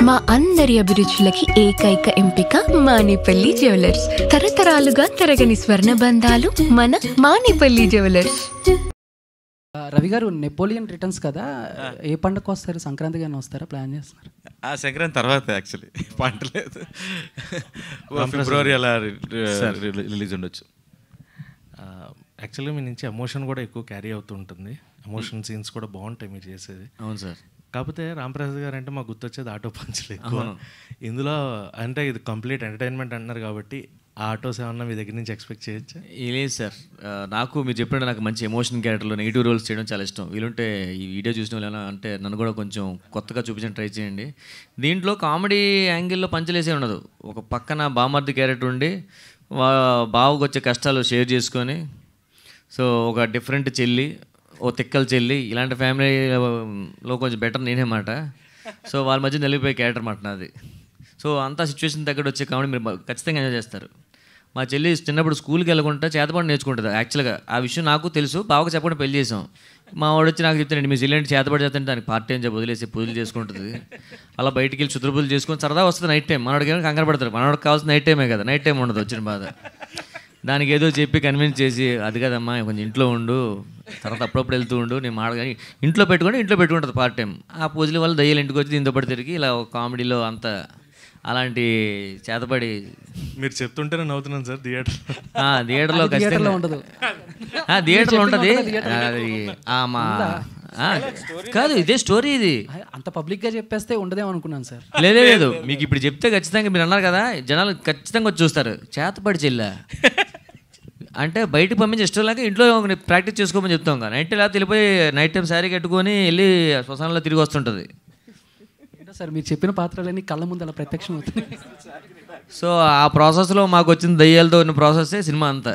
మా అందరి అభిరుచులకి ఏకైక ఎంపిక మానేపల్లి జ్యువెలర్స్. తరతరాలుగా తరగని స్వర్ణ బంధాలు మన మానేపల్లి జ్యువెలర్స్. రవి గారు, నెపోలియన్ రిటర్న్స్ కదా, ఏ పండుగ వస్తారు? సంక్రాంతి గానే వస్తారా? ప్లాన్ చేస్తున్నారు? సంక్రాంతి తర్వాత యాక్చువల్లీ పంట లేదు, ఫిబ్రవరి అలా రిలీజ్ ఉండొచ్చు. యాక్చువల్గా మీ నుంచి ఎమోషన్ కూడా ఎక్కువ క్యారీ అవుతూ ఉంటుంది. ఎమోషన్ సీన్స్ కూడా బాగుంటాయి మీరు చేసేది. అవును సార్. కాకపోతే రాంప్రసాద్ గారు అంటే మాకు గుర్తొచ్చేది ఆటో పంచులు ఎక్కువ. ఇందులో అంటే ఇది కంప్లీట్ ఎంటర్టైన్మెంట్ అంటున్నారు కాబట్టి ఆటోస్ ఏమన్నా మీ దగ్గర నుంచి ఎక్స్పెక్ట్ చేయొచ్చా? లేదు సార్, నాకు మీరు చెప్పినట్టు నాకు మంచి ఎమోషన్ క్యారెక్టర్లో నెగిటివ్ రోల్స్ చేయడం చాలా ఇష్టం. వీలుంటే ఈ వీడియో చూసిన వాళ్ళు ఎలా అంటే నన్ను కూడా కొంచెం కొత్తగా చూపించడం ట్రై చేయండి. దీంట్లో కామెడీ యాంగిల్లో పంచలేసే ఉండదు. ఒక పక్కన బామర్ది క్యారెక్టర్ ఉండి బావకు వచ్చే కష్టాలు షేర్ చేసుకొని, సో ఒక డిఫరెంట్ చెల్లి, ఓ తిక్కల చెల్లి, ఇలాంటి ఫ్యామిలీలో కొంచెం బెటర్ నేనే మాట. సో వాళ్ళ మధ్య నిలిపోయే క్యారెక్టర్ మాట నాది. సో అంతా సిచ్యువేషన్ దగ్గర వచ్చే కామెడీ మీరు ఖచ్చితంగా ఎంజాయ్ చేస్తారు. మా చెల్లి చిన్నప్పుడు స్కూల్కి వెళ్ళకుండా చేతపడి నేర్చుకుంటుంది. యాక్చువల్గా ఆ విషయం నాకు తెలుసు, బావకు చెప్పకుండా పెళ్లి చేసాం. మా వాడు వచ్చి నాకు చెప్తానండి, మీ చెల్లి అంటే చేతపడి చేస్తుంటే దానికి పార్ట్ టైం చెప్పి వదిలేసి పూజలు చేసుకుంటుంది. అలా బయటికి వెళ్ళి చుద్ర పూజలు చేసుకొని సరదా వస్తుంది నైట్ టైం. మనవాడికి ఏమైనా కంగారు పడతారు, మనవాడికి కావాల్సిన నైట్ టైమే కదా, నైట్ టైం ఉండదు వచ్చిన బాధ. దానికి ఏదో చెప్పి కన్విన్స్ చేసి, అది కదమ్మా కొంచెం ఇంట్లో ఉండు, తర్వాత అప్పుడప్పుడు వెళ్తూ ఉండు, నేను మాడగాని ఇంట్లో పెట్టుకుంటుంది పార్ట్ టైం. ఆ పూజల వల్ల దయ్యాలు ఇంటికి వచ్చి దీంతో పడి తిరిగి ఇలా కామెడీలో అంత అలాంటి చేతపడి. మీరు చెప్తుంటేనే నవ్వుతున్నాను సార్. థియేటర్లో ఖచ్చితంగా ఉండదు, థియేటర్లో ఉంటుంది. మా కాదు, ఇదే స్టోరీ. ఇది అంత పబ్లిక్గా చెప్పేస్తే ఉండదేమో అనుకున్నాను సార్. లేదు, మీకు ఇప్పుడు చెప్తే ఖచ్చితంగా మీరు అన్నారు కదా, జనాలు ఖచ్చితంగా వచ్చి చూస్తారు. చేతపడి చెల్లా అంటే బయటకు పంపించి ఇష్టం లేక ఇంట్లో ప్రాక్టీస్ చేసుకోమని చెప్తాం కదా. నైట్ ఇలా తెలిపోయి నైట్ టైం శారీ కట్టుకొని వెళ్ళి శ్మశానంలో తిరిగి వస్తుంటుంది. సార్ మీరు చెప్పిన పాత్రలన్నీ కళ్ళ ముందు అలా ప్రత్యక్షం అవుతుంది. సో ఆ ప్రాసెస్లో మాకు వచ్చిన దయ్యాలతో ఉన్న ప్రాసెస్సే సినిమా అంతా.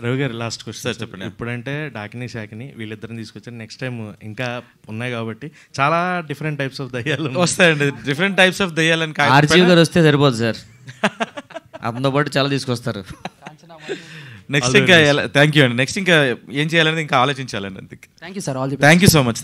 రవి గారు లాస్ట్ క్వశ్చన్ సార్ చెప్పండి. ఇప్పుడంటే డాకిని శాకిని వీళ్ళిద్దరిని తీసుకొచ్చారు, నెక్స్ట్ టైం ఇంకా ఉన్నాయి కాబట్టి చాలా డిఫరెంట్ టైప్స్ ఆఫ్ దయ్యాలు వస్తాయండి. డిఫరెంట్ టైప్స్ ఆఫ్ దయ్యాలని ఆర్జీవి గారు వస్తే సరిపోదు సార్, అతనితో పాటు చాలా తీసుకొస్తారు. నెక్స్ట్ ఇంకా థ్యాంక్ యూ అండి. నెక్స్ట్ ఇంకా ఏం చేయాలనేది ఇంకా ఆలోచించాలండి. Thank you sir. Thank you so much.